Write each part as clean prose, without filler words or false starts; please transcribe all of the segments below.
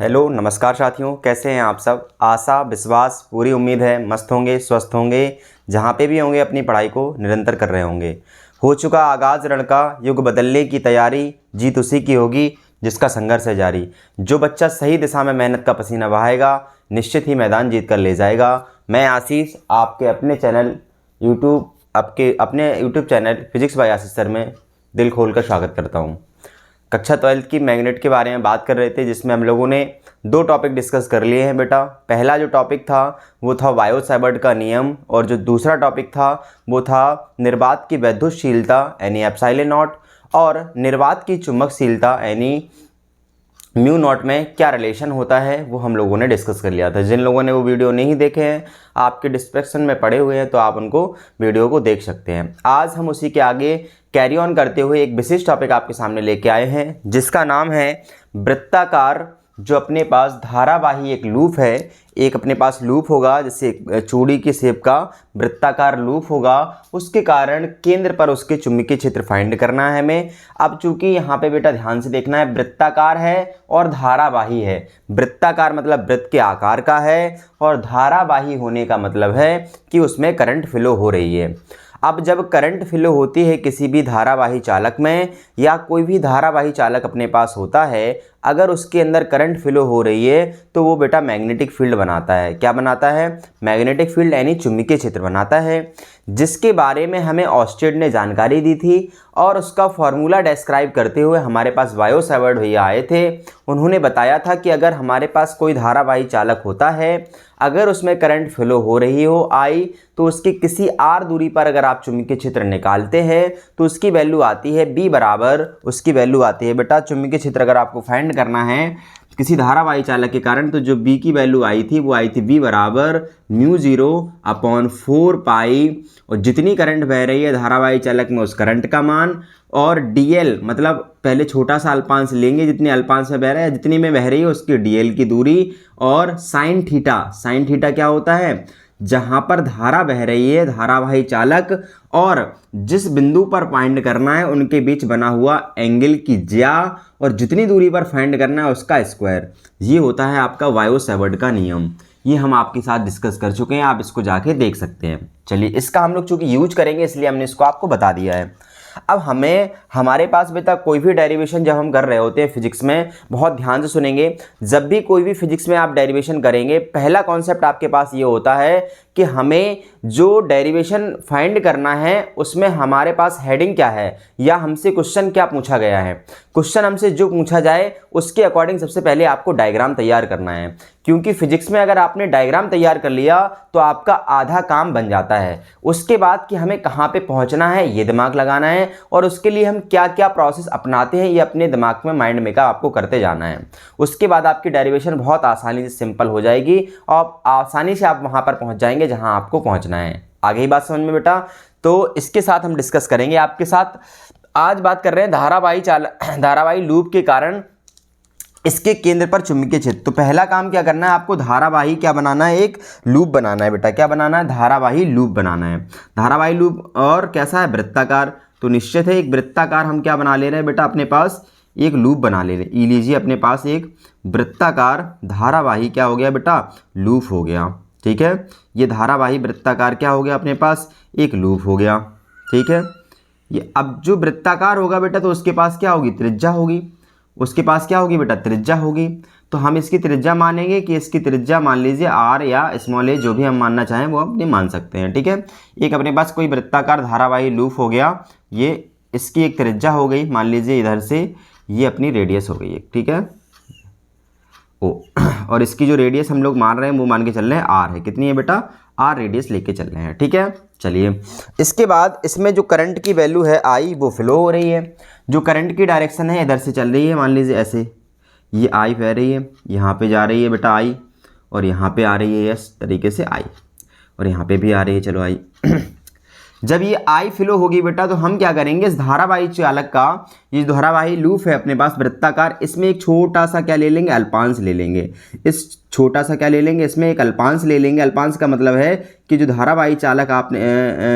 Hello नमस्कार साथियों, कैसे हैं आप सब। आशा विश्वास पूरी उम्मीद है मस्त होंगे, स्वस्थ होंगे, जहाँ पे भी होंगे अपनी पढ़ाई को निरंतर कर रहे होंगे। हो चुका आगाज़ रण का, युग बदलने की तैयारी, जीत उसी की होगी जिसका संघर्ष है जारी। जो बच्चा सही दिशा में मेहनत का पसीना बहाएगा, निश्चित ही मैदान जीत कर ले जाएगा। मैं आशीष आपके अपने यूट्यूब चैनल फिजिक्स बाय आशीष सर में दिल खोलकर स्वागत करता हूँ। कक्षा 12 की मैग्नेट के बारे में बात कर रहे थे, जिसमें हम लोगों ने दो टॉपिक डिस्कस कर लिए हैं बेटा। पहला जो टॉपिक था वो था वायो-सैवर्ट का नियम, और जो दूसरा टॉपिक था वो था निर्वात की वैद्युतशीलता यानी एप्सिलॉन नॉट, और निर्वात की चुंबकशीलता यानी म्यू नॉट में क्या रिलेशन होता है वो हम लोगों ने डिस्कस कर लिया था। जिन लोगों ने वो वीडियो नहीं देखे हैं, आपके डिस्क्रिप्शन में पड़े हुए हैं, तो आप उनको वीडियो को देख सकते हैं। आज हम उसी के आगे कैरी ऑन करते हुए एक विशेष टॉपिक आपके सामने लेके आए हैं, जिसका नाम है वृत्ताकार। जो अपने पास धारावाही एक लूप है, एक अपने पास लूप होगा जैसे चूड़ी की शेप का वृत्ताकार लूप होगा, उसके कारण केंद्र पर उसके चुंबकीय क्षेत्र फाइंड करना है हमें। अब चूंकि यहाँ पे बेटा ध्यान से देखना है, वृत्ताकार है और धारावाही है। वृत्ताकार मतलब वृत्त के आकार का है, और धारावाही होने का मतलब है कि उसमें करंट फ्लो हो रही है। अब जब करंट फ्लो होती है किसी भी धारावाही चालक में, या कोई भी धारावाही चालक अपने पास होता है, अगर उसके अंदर करंट फ्लो हो रही है तो वो बेटा मैग्नेटिक फील्ड बनाता है। क्या बनाता है? मैग्नेटिक फील्ड यानी चुंबकीय क्षेत्र बनाता है, जिसके बारे में हमें ऑस्टेड ने जानकारी दी थी। और उसका फॉर्मूला डिस्क्राइब करते हुए हमारे पास वायो-सैवर्ट भैया आए थे। उन्होंने बताया था कि अगर हमारे पास कोई धारावाही चालक होता है, अगर उसमें करंट फ्लो हो रही हो आई, तो उसकी किसी आर दूरी पर अगर आप चुंबकीय क्षेत्र निकालते हैं तो उसकी वैल्यू आती है बी बराबर, उसकी वैल्यू आती है बेटा चुंबकीय क्षेत्र अगर आपको फाइंड करना है किसी धारावाही चालक के कारण, तो जो बी की वैल्यू आई थी वो आई थी बी बराबर म्यू 0/4 पाई, और जितनी करंट बह रही है धारावाही चालक में उस करंट का मान, और डीएल मतलब पहले छोटा सा अल्पांश लेंगे, जितनी अल्पांश में बह रहा है, जितनी में बह रही है उसकी डीएल की दूरी, और साइन थीटा क्या होता है? जहाँ पर धारा बह रही है धारावाही चालक और जिस बिंदु पर फाइंड करना है उनके बीच बना हुआ एंगल की ज्या, और जितनी दूरी पर फाइंड करना है उसका स्क्वायर। ये होता है आपका वायो-सैवर्ट का नियम। ये हम आपके साथ डिस्कस कर चुके हैं, आप इसको जाके देख सकते हैं। चलिए, इसका हम लोग चूंकि यूज करेंगे इसलिए हमने इसको आपको बता दिया है। अब हमारे पास बेटा कोई भी डेरिवेशन जब हम कर रहे होते हैं फिजिक्स में, बहुत ध्यान से सुनेंगे। जब भी कोई भी फिजिक्स में आप डेरिवेशन करेंगे, पहला कॉन्सेप्ट आपके पास ये होता है कि हमें जो डेरिवेशन फाइंड करना है उसमें हमारे पास हेडिंग क्या है, या हमसे क्वेश्चन क्या पूछा गया है। क्वेश्चन हमसे जो पूछा जाए उसके अकॉर्डिंग सबसे पहले आपको डायग्राम तैयार करना है, क्योंकि फिजिक्स में अगर आपने डायग्राम तैयार कर लिया तो आपका आधा काम बन जाता है। उसके बाद कि हमें कहाँ पे पहुँचना है ये दिमाग लगाना है, और उसके लिए हम क्या क्या प्रोसेस अपनाते हैं ये अपने दिमाग में माइंड मेकअप आपको करते जाना है। उसके बाद आपकी डेरिवेशन बहुत आसानी से सिंपल हो जाएगी, और आसानी से आप वहाँ पर पहुँच जाएंगे जहाँ आपको पहुँचना है। आगे ही बात समझ में बेटा? तो इसके साथ हम डिस्कस करेंगे आपके साथ। आज बात कर रहे हैं धारावाही लूप के कारण इसके केंद्र पर चुंबकीय क्षेत्र। तो पहला काम क्या करना है आपको? धारावाही क्या बनाना है? एक लूप बनाना है बेटा। क्या बनाना है? धारावाही लूप बनाना है। धारावाही लूप और कैसा है? वृत्ताकार। तो निश्चित है एक वृत्ताकार हम क्या बना ले रहे हैं बेटा? अपने पास एक लूप बना ले रहे हैं। लीजिए अपने पास एक वृत्ताकार धारावाही क्या हो गया बेटा? लूप हो गया। ठीक है, ये धारावाही वृत्ताकार क्या हो गया? अपने पास एक लूप हो गया। ठीक है, ये अब जो वृत्ताकार होगा बेटा तो उसके पास क्या होगी? त्रिज्या होगी। उसके पास क्या होगी बेटा? त्रिज्या होगी। तो हम इसकी त्रिज्या मानेंगे कि इसकी त्रिज्या मान लीजिए आर या स्मॉल ए, जो भी हम मानना चाहें वो अपने मान सकते हैं। ठीक है, एक अपने पास कोई वृत्ताकार धारावाही लूप हो गया, ये इसकी एक त्रिज्या हो गई, मान लीजिए इधर से ये अपनी रेडियस हो गई। ठीक है, और इसकी जो रेडियस हम लोग मान रहे हैं वो मान के चल रहे हैं आर है। कितनी है बेटा? आर रेडियस लेके चल रहे हैं। ठीक है, चलिए इसके बाद इसमें जो करंट की वैल्यू है आई, वो फ्लो हो रही है। जो करंट की डायरेक्शन है इधर से चल रही है, मान लीजिए ऐसे ये आई बह रही है, यहाँ पे जा रही है बेटा आई, और यहाँ पे आ रही है इस तरीके से आई, और यहाँ पे भी आ रही है चलो आई। जब ये आई फ्लो होगी बेटा तो हम क्या करेंगे? इस धारावाही चालक का ये धारावाही लूप है अपने पास वृत्ताकार, इसमें एक छोटा सा क्या ले लेंगे? अल्पांश ले लेंगे। इस छोटा सा क्या ले लेंगे? इसमें एक अल्पांश ले लेंगे। अल्पांश का मतलब है कि जो धारावाही चालक आपने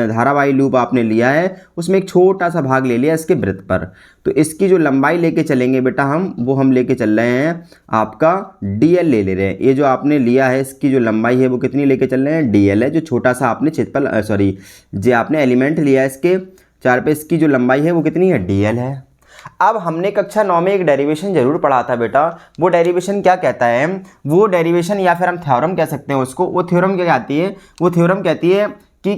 धारावाही लूप आपने लिया है उसमें एक छोटा सा भाग ले लिया इसके वृत्त पर, तो इसकी जो लंबाई लेके चलेंगे बेटा हम लेके चल रहे हैं आपका dl ले रहे हैं। ये जो आपने लिया है इसकी जो लंबाई है वो कितनी लेके चल रहे हैं, dl है। जो छोटा सा आपने क्षेत्रफल जो आपने एलिमेंट लिया है इसके चार पे, इसकी जो लंबाई है वो कितनी है, dl है। अब हमने कक्षा 9 में एक डेरिवेशन जरूर पढ़ा था बेटा, वो डेरिवेशन क्या कहता है, वो डेरिवेशन या फिर हम थ्योरम कह सकते हैं उसको। वो थ्योरम क्या कहती है, वो थ्योरम कहती है कि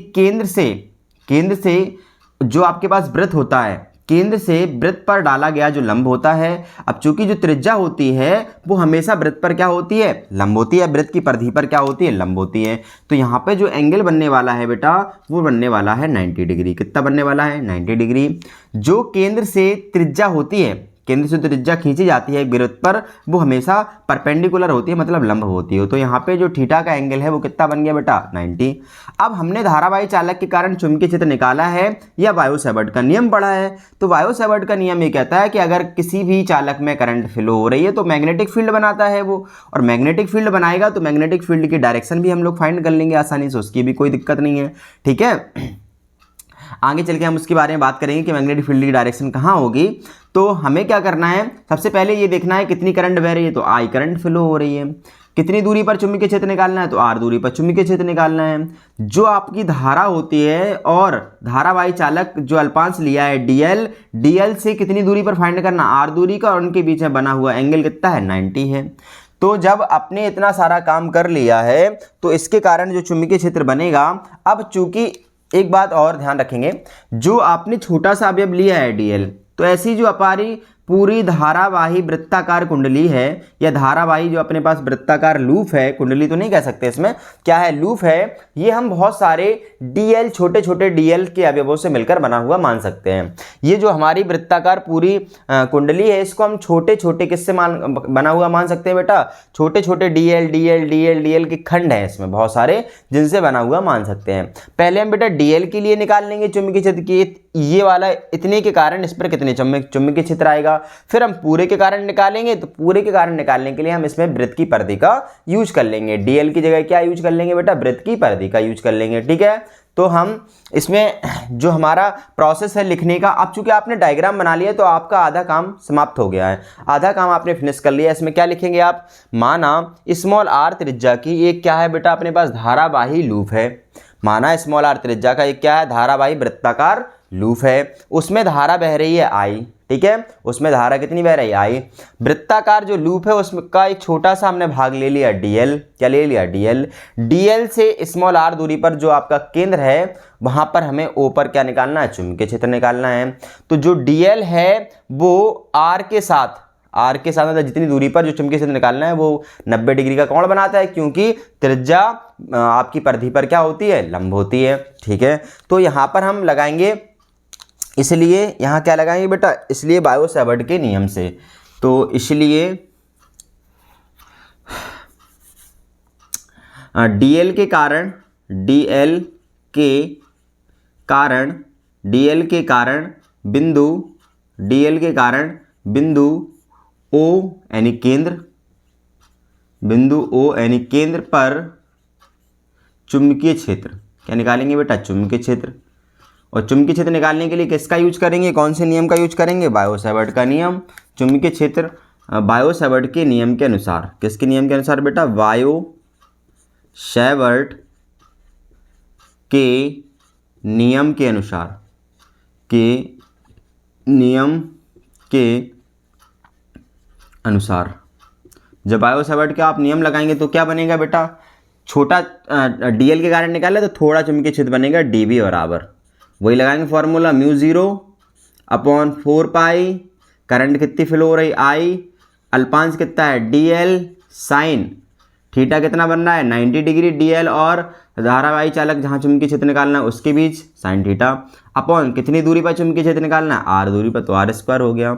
केंद्र से जो आपके पास वृत्त होता है, केंद्र से वृत्त पर डाला गया जो लंब होता है, अब चूंकि जो त्रिज्या होती है वो हमेशा वृत्त पर क्या होती है, लंब होती है, वृत्त की परिधि पर क्या होती है, लंब होती है। तो यहाँ पे जो एंगल बनने वाला है बेटा वो बनने वाला है 90 डिग्री। कितना बनने वाला है, 90 डिग्री। जो केंद्र से त्रिज्या होती है, केंद्र से त्रिज्या खींची जाती है एक वृत्त पर, वो हमेशा परपेंडिकुलर होती है, मतलब लंब होती है। तो यहाँ पे जो थीटा का एंगल है वो कितना बन गया बेटा, 90। अब हमने धारावाही चालक के कारण चुंबकीय क्षेत्र निकाला है या बायो-सैवर्ट का नियम पढ़ा है। तो बायो-सैवर्ट का नियम ये कहता है कि अगर किसी भी चालक में करंट फ्लो हो रही है तो मैग्नेटिक फील्ड बनाता है वो, और मैग्नेटिक फील्ड बनाएगा तो मैग्नेटिक फील्ड की डायरेक्शन भी हम लोग फाइंड कर लेंगे आसानी से, उसकी भी कोई दिक्कत नहीं है। ठीक है, आगे चल के हम उसके बारे में बात करेंगे कि मैग्नेटिक फील्ड की डायरेक्शन कहाँ होगी। तो हमें क्या करना है, सबसे पहले ये देखना है कितनी करंट बह रही है, तो I करंट फ्लो हो रही है। कितनी दूरी पर चुंबकीय क्षेत्र निकालना है, तो R दूरी पर चुंबकीय क्षेत्र निकालना है। जो आपकी धारा होती है और धारावाही चालक जो अल्पांश लिया है dl से कितनी दूरी पर फाइंड करना, R दूरी का, और उनके बीच में बना हुआ एंगल कितना है, 90 है। तो जब आपने इतना सारा काम कर लिया है तो इसके कारण जो चुंबकीय क्षेत्र बनेगा, अब चूंकि एक बात और ध्यान रखेंगे, जो आपने छोटा सा अवयव लिया है dl, तो ऐसी जो हमारी पूरी धारावाही वृत्ताकार कुंडली है या धारावाही जो अपने पास वृत्ताकार लूप है, कुंडली तो नहीं कह सकते, इसमें क्या है, लूप है, ये हम बहुत सारे dl छोटे छोटे dl के अवयवों से मिलकर बना हुआ मान सकते हैं। ये जो हमारी वृत्ताकार पूरी कुंडली है इसको हम छोटे छोटे किससे बना हुआ मान सकते हैं बेटा, छोटे छोटे dl के खंड हैं इसमें बहुत सारे, जिनसे बना हुआ मान सकते हैं। पहले हम बेटा dl के लिए निकाल लेंगे चुंबकीय क्षेत्र की, ये वाला इतने के कारण इस पर कितने चुंबकीय क्षेत्र आएगा। फिर हम पूरे के कारण निकालेंगे, तो पूरे के कारण निकालने के लिए हम इसमें वृत्त की परिधि का यूज कर लेंगे। dl की जगह क्या यूज कर लेंगे बेटा, वृत्त की परिधि का यूज कर लेंगे। ठीक है, तो हम इसमें जो हमारा प्रोसेस है लिखने का, अब चूंकि आपने डायग्राम बना लिया तो आपका आधा काम समाप्त हो गया है, आधा काम आपने फिनिश कर लिया। इसमें क्या लिखेंगे आप, माना स्मॉल r त्रिज्या की एक क्या है बेटा अपने पास, धारावाही लूप है। माना स्मॉल r त्रिज्या का एक क्या है, धारावाही वृत्ताकार लूप है, उसमें धारा बह रही है I। ठीक है, उसमें धारा कितनी बह रही है, I। वृत्ताकार जो लूप है उसमें का एक छोटा सा हमने भाग ले लिया dl, क्या ले लिया, dl से स्मॉल r दूरी पर जो आपका केंद्र है वहां पर हमें O पर क्या निकालना है, चुंबकीय क्षेत्र निकालना है। तो जो dl है वो r के साथ मतलब जितनी दूरी पर जो चुंबकीय क्षेत्र निकालना है वो 90 डिग्री का कोण बनाता है, क्योंकि त्रिज्या आपकी परिधि पर क्या होती है, लंब होती है। ठीक है, तो यहाँ पर हम लगाएंगे, इसलिए यहाँ क्या लगाएंगे बेटा, इसलिए बायो-सैवर्ट के नियम से, तो इसलिए dl के कारण बिंदु O यानी केंद्र पर चुंबकीय क्षेत्र, क्या निकालेंगे बेटा, चुंबकीय क्षेत्र। और चुंबकीय क्षेत्र निकालने के लिए किसका यूज करेंगे, कौन से नियम का यूज करेंगे, बायो-सैवर्ट का नियम। चुंबकीय क्षेत्र बायो-सैवर्ट के नियम के अनुसार, किसके नियम के अनुसार बेटा, बायो-सैवर्ट के नियम के अनुसार, जब बायो-सैवर्ट के आप नियम लगाएंगे तो क्या बनेगा बेटा, छोटा dl के कारण निकाले तो थोड़ा चुंबकीय क्षेत्र बनेगा dB बराबर, वही लगाएंगे फॉर्मूला, μ0/4π, करंट कितनी फ्लो हो रही I, अल्पांश कितना है dl, साइन थीटा कितना बन रहा है, 90 डिग्री dl और धारावाही चालक जहाँ चुंबकीय क्षेत्र निकालना है उसके बीच साइन थीटा, अपॉन कितनी दूरी पर चुंबकीय क्षेत्र निकालना है, r दूरी पर, तो r² हो गया।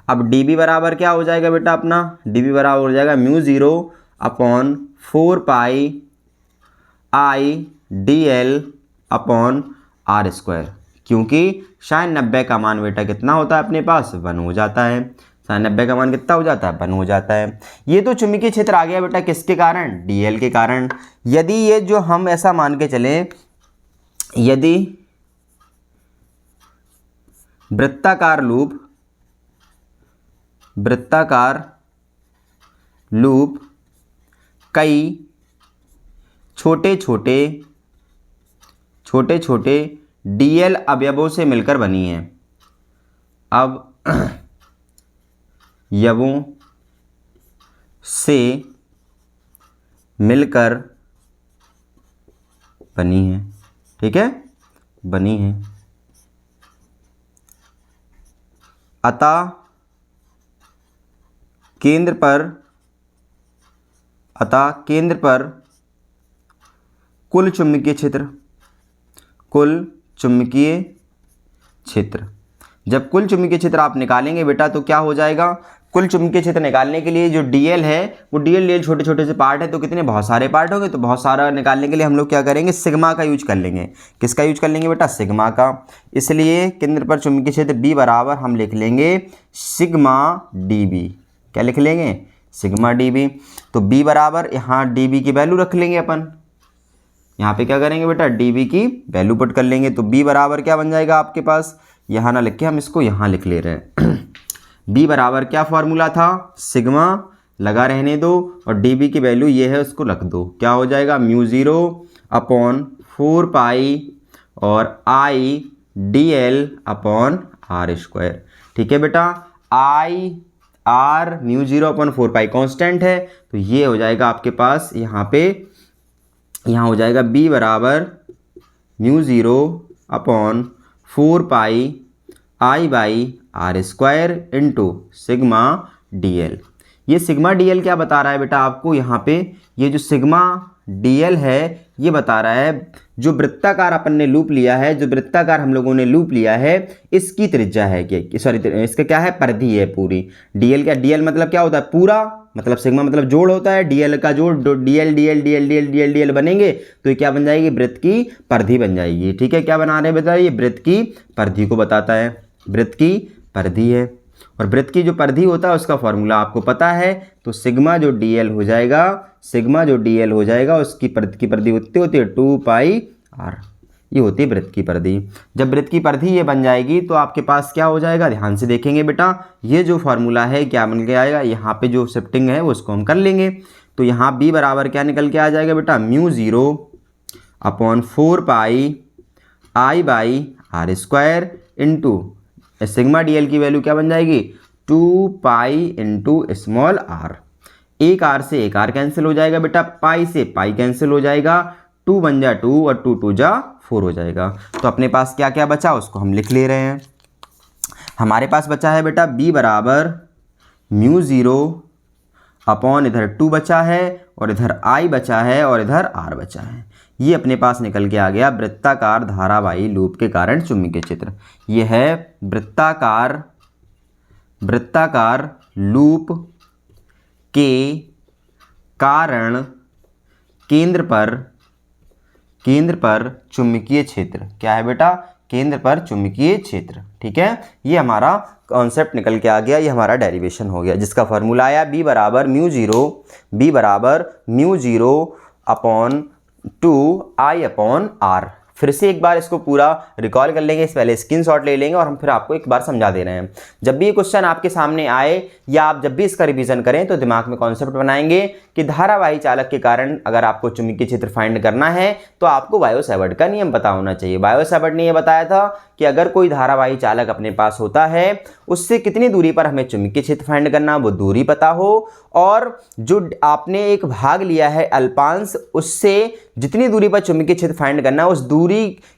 अब dB बराबर क्या हो जाएगा बेटा अपना, dB बराबर हो जाएगा μ0/4π I dl/r², क्योंकि sin 90 का मान बेटा कितना होता है अपने पास, 1 हो जाता है। 90 का मान कितना हो जाता है, 1 हो जाता है। ये तो चुंबकीय क्षेत्र आ गया बेटा किसके कारण, डीएल के कारण। यदि ये जो हम ऐसा मान के चलें, यदि वृत्ताकार लूप कई छोटे छोटे डीएल अवयवों से मिलकर बनी है, अवयवों से मिलकर बनी है, ठीक है, बनी है। अतः केंद्र पर कुल चुंबकीय क्षेत्र, जब कुल चुंबकीय क्षेत्र आप निकालेंगे बेटा तो क्या हो जाएगा, कुल चुंबकीय क्षेत्र निकालने के लिए जो डीएल है वो डीएल छोटे छोटे से पार्ट है, तो कितने, बहुत सारे पार्ट होंगे, तो बहुत सारा निकालने के लिए हम लोग क्या करेंगे, सिग्मा का यूज कर लेंगे। किसका यूज कर लेंगे बेटा, सिग्मा का। इसलिए केंद्र पर चुंबकीय क्षेत्र बी बराबर हम लिख लेंगे सिग्मा डीबी। क्या लिख लेंगे, सिग्मा डीबी। तो बी बराबर यहाँ डीबी की वैल्यू रख लेंगे अपन, यहाँ पे क्या करेंगे बेटा, डीबी की वैल्यू पुट कर लेंगे। तो बी बराबर क्या बन जाएगा आपके पास, यहाँ ना लिख के हम इसको यहाँ लिख ले रहे हैं। बी बराबर क्या फॉर्मूला था, सिग्मा लगा रहने दो और डीबी की वैल्यू ये है उसको रख दो, क्या हो जाएगा, μ0/4π और आई dl/r²। ठीक है बेटा, आई आर μ0/4π कांस्टेंट है, तो ये हो जाएगा आपके पास यहाँ पे, यहाँ हो जाएगा b बराबर μ0/4π I/r² इंटू सिग्मा डीएल। ये सिग्मा डीएल क्या बता रहा है बेटा आपको, यहाँ पे ये जो सिग्मा डीएल है ये बता रहा है जो वृत्ताकार अपन ने लूप लिया है, जो वृत्ताकार हम लोगों ने लूप लिया है इसकी त्रिज्या है, क्या सॉरी इसका क्या है, परिधि है पूरी। डीएल क्या, डीएल मतलब क्या होता है, पूरा, मतलब सिग्मा मतलब जोड़ होता है, डीएल का जोड़, DL DL DL DL DL DL बनेंगे तो ये क्या बन जाएगी, वृत्त की परिधि बन जाएगी। ठीक है, क्या बना रहे हैं बेटा, ये वृत्त की परिधि को बताता है, वृत्त की परिधि है। और वृत्त की जो परिधि होता है उसका फॉर्मूला आपको पता है, तो सिग्मा जो डीएल हो जाएगा, सिग्मा जो डीएल हो जाएगा उसकी वृत्त की परिधि होती है 2πr, ये होती है वृत्त की परिधि। जब वृत्त की परिधि ये बन जाएगी तो आपके पास क्या हो जाएगा, ध्यान से देखेंगे बेटा, ये जो फॉर्मूला है क्या बन के आएगा, यहाँ पे जो शिफ्टिंग है वो उसको हम कर लेंगे। तो यहाँ b बराबर क्या निकल के आ जाएगा बेटा, μ0/4π I/r² इंटू सिग्मा डीएल की वैल्यू क्या बन जाएगी, 2π इंटू स्मॉल r। एक r से एक r कैंसिल हो जाएगा बेटा, पाई से पाई कैंसिल हो जाएगा, 2 बन जा 2 और 2 2 जा 4 हो जाएगा। तो अपने पास क्या क्या बचा उसको हम लिख ले रहे हैं। हमारे पास बचा है बेटा b बराबर μ0 इधर 2 बचा है और इधर I बचा है और इधर r बचा है। ये अपने पास निकल के आ गया वृत्ताकार धारावाही लूप के कारण चुंबकीय क्षेत्र। ये है वृत्ताकार लूप के कारण केंद्र पर चुंबकीय क्षेत्र। क्या है बेटा, केंद्र पर चुंबकीय क्षेत्र। ठीक है, ये हमारा कॉन्सेप्ट निकल के आ गया, ये हमारा डेरिवेशन हो गया, जिसका फॉर्मूला आया b बराबर μ0/2I/r। फिर से एक बार इसको पूरा रिकॉल कर लेंगे, इस पहले स्क्रीनशॉट ले लेंगे और हम फिर आपको एक बार समझा दे रहे हैं। जब भी ये क्वेश्चन आपके सामने आए या आप जब भी इसका रिवीजन करें तो दिमाग में कॉन्सेप्ट बनाएंगे कि धारावाही चालक के कारण अगर आपको चुंबकीय क्षेत्र फाइंड करना है तो आपको बायो-सैवर्ट का नियम पता होना चाहिए। बायो-सैवर्ट ने यह बताया था कि अगर कोई धारावाही चालक अपने पास होता है उससे कितनी दूरी पर हमें चुंबकीय क्षेत्र फाइंड करना, वो दूरी पता हो, और जो आपने एक भाग लिया है अल्पांश, उससे जितनी दूरी पर चुंबकीय क्षेत्र फाइंड करना, उस दूरी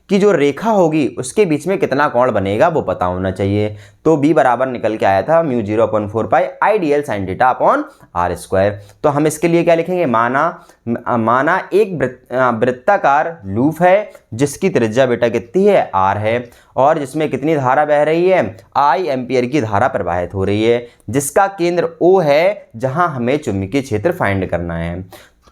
की जो रेखा होगी उसके बीच में कितना कोण बनेगा वो पता होना चाहिए। तो b बराबर निकल के आया था μ0/4π IDL sin θ/r²। तो हम इसके लिए क्या लिखेंगे, माना एक वृत्ताकार लूप है जिसकी त्रिज्या बेटा कितनी है, r है, और जिसमें कितनी धारा बह रही है, I एम्पियर की धारा प्रवाहित हो रही है, जिसका केंद्र O है जहां हमें चुंबकीय क्षेत्र फाइंड करना है।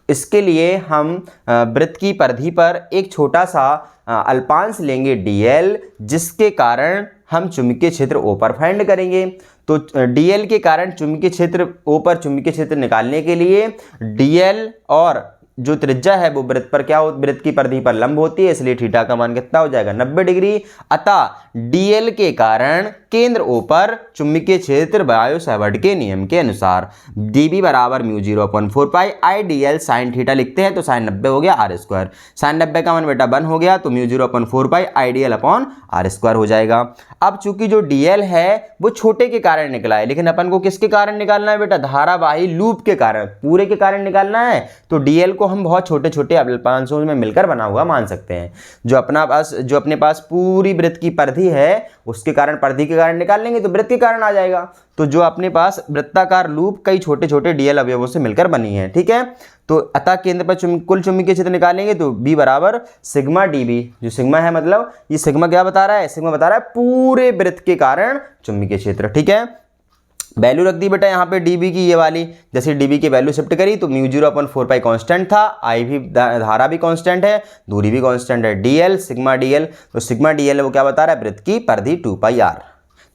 इसके लिए हम वृत्त की परिधि पर एक छोटा सा अल्पांश लेंगे dl, जिसके कारण हम चुंबकीय क्षेत्र ओ पर फाइंड करेंगे। तो डीएल के कारण चुंबकीय क्षेत्र ओ पर चुंबकीय क्षेत्र निकालने के लिए डीएल और जो त्रिज्या है वो वृत्त पर क्या हो, वृत्त की परिधि पर लंब होती है, इसलिए थीटा का मान कितना हो जाएगा 90 डिग्री। अतः डीएल के कारण केंद्र ओ पर चुंबकीय क्षेत्र बायो सावर्ट के नियम के अनुसार डीबी बराबर mu 0/4 pi I DL sine theta लिखते हैं तो साइन 90 हो गया आर स्क्वायर। साइन 90 का मान बेटा 1 हो गया तो mu 0/4 pi I dl upon r square हो जाएगा। अब चूंकि जो डीएल है वो छोटे के कारण निकला है, लेकिन अपन को किसके कारण निकालना है बेटा, धारावाही लूप के कारण, पूरे के कारण निकालना है। तो डीएल को हम बहुत छोटे छोटे अल्पांशों में मिलकर बना हुआ मान सकते हैं। जो अपने पास पूरी वृत्त की परिधि है उसके कारण, परिधि के कारण निकाल लेंगे तो वृत्त के कारण आ जाएगा। तो जो अपने पास वृत्ताकार लूप कई छोटे छोटे डीएल अवयवों से मिलकर बनी है, ठीक है। तो अतः केंद्र पर कुल चुंबकीय क्षेत्र निकालेंगे तो बी बराबर सिग्मा डीबी, जो सिग्मा है मतलब ये सिग्मा क्या बता रहा है, सिग्मा बता रहा है पूरे वृत्त के कारण चुंबकीय क्षेत्र, ठीक है। वैल्यू रख दी बेटा यहाँ पे डीबी की ये वाली, जैसे डीबी की वैल्यू शिफ्ट करी तो म्यू 0/4 पाई कांस्टेंट था, आई भी धारा भी कांस्टेंट है, दूरी भी कांस्टेंट है, डीएल सिग्मा डीएल, तो सिग्मा डीएल वो क्या बता रहा है, वृत्त की परिधि 2 पाई आर।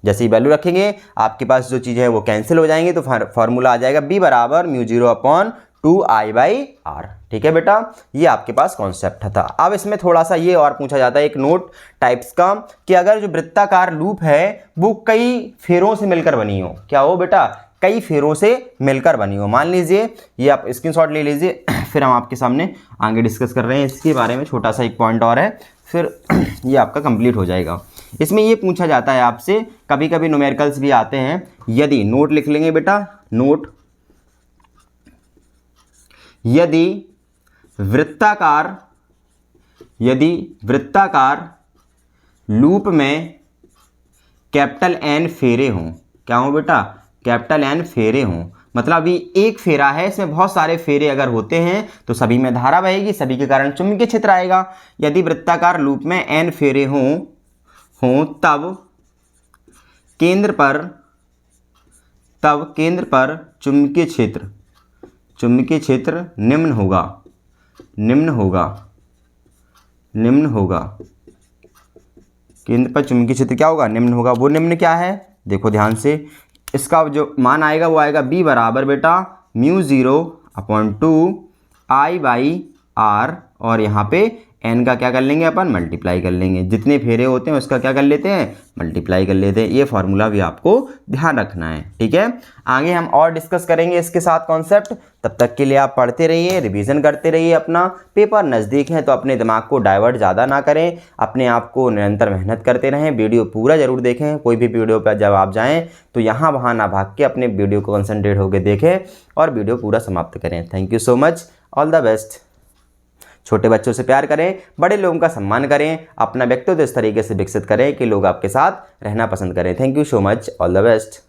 जैसे ही वैल्यू रखेंगे आपके पास जो चीज़ें हैं वो कैंसिल हो जाएंगे तो फॉर्मूला आ जाएगा बी बराबर म्यू 0/2 आई बाई आर, ठीक है बेटा। ये आपके पास कॉन्सेप्ट था। अब इसमें थोड़ा सा ये और पूछा जाता है एक नोट टाइप्स का कि अगर जो वृत्ताकार लूप है वो कई फेरों से मिलकर बनी हो, क्या हो बेटा, कई फेरों से मिलकर बनी हो। मान लीजिए ये आप स्क्रीनशॉट ले लीजिए, फिर हम आपके सामने आगे डिस्कस कर रहे हैं इसके बारे में, छोटा सा एक पॉइंट और है फिर ये आपका कंप्लीट हो जाएगा। इसमें ये पूछा जाता है आपसे, कभी कभी न्यूमेरिकल्स भी आते हैं, यदि नोट लिख लेंगे बेटा, नोट, यदि वृत्ताकार लूप में कैपिटल एन फेरे हों, क्या हो बेटा, कैपिटल एन फेरे हों, मतलब अभी एक फेरा है, इसमें बहुत सारे फेरे अगर होते हैं तो सभी में धारा बहेगी, सभी के कारण चुंबकीय क्षेत्र आएगा। यदि वृत्ताकार लूप में एन फेरे हों तब केंद्र पर चुंबकीय क्षेत्र निम्न होगा। केंद्र पर चुंबकीय क्षेत्र क्या होगा, निम्न होगा। वो निम्न क्या है, देखो ध्यान से, इसका जो मान आएगा वो आएगा बी बराबर बेटा म्यू 0/2 आई बाई आर, और यहाँ पे एन का क्या कर लेंगे अपन, मल्टीप्लाई कर लेंगे, जितने फेरे होते हैं उसका क्या कर लेते हैं, मल्टीप्लाई कर लेते हैं। ये फॉर्मूला भी आपको ध्यान रखना है, ठीक है। आगे हम और डिस्कस करेंगे इसके साथ कॉन्सेप्ट, तब तक के लिए आप पढ़ते रहिए, रिवीजन करते रहिए। अपना पेपर नज़दीक है तो अपने दिमाग को डाइवर्ट ज़्यादा ना करें, अपने आप को निरंतर मेहनत करते रहें, वीडियो पूरा ज़रूर देखें। कोई भी वीडियो पर जब आप जाएँ तो यहाँ वहाँ ना भाग के अपने वीडियो को कंसंट्रेट होकर देखें और वीडियो पूरा समाप्त करें। Thank you so much, all the best. छोटे बच्चों से प्यार करें, बड़े लोगों का सम्मान करें, अपना व्यक्तित्व इस तरीके से विकसित करें कि लोग आपके साथ रहना पसंद करें। Thank you so much, all the best.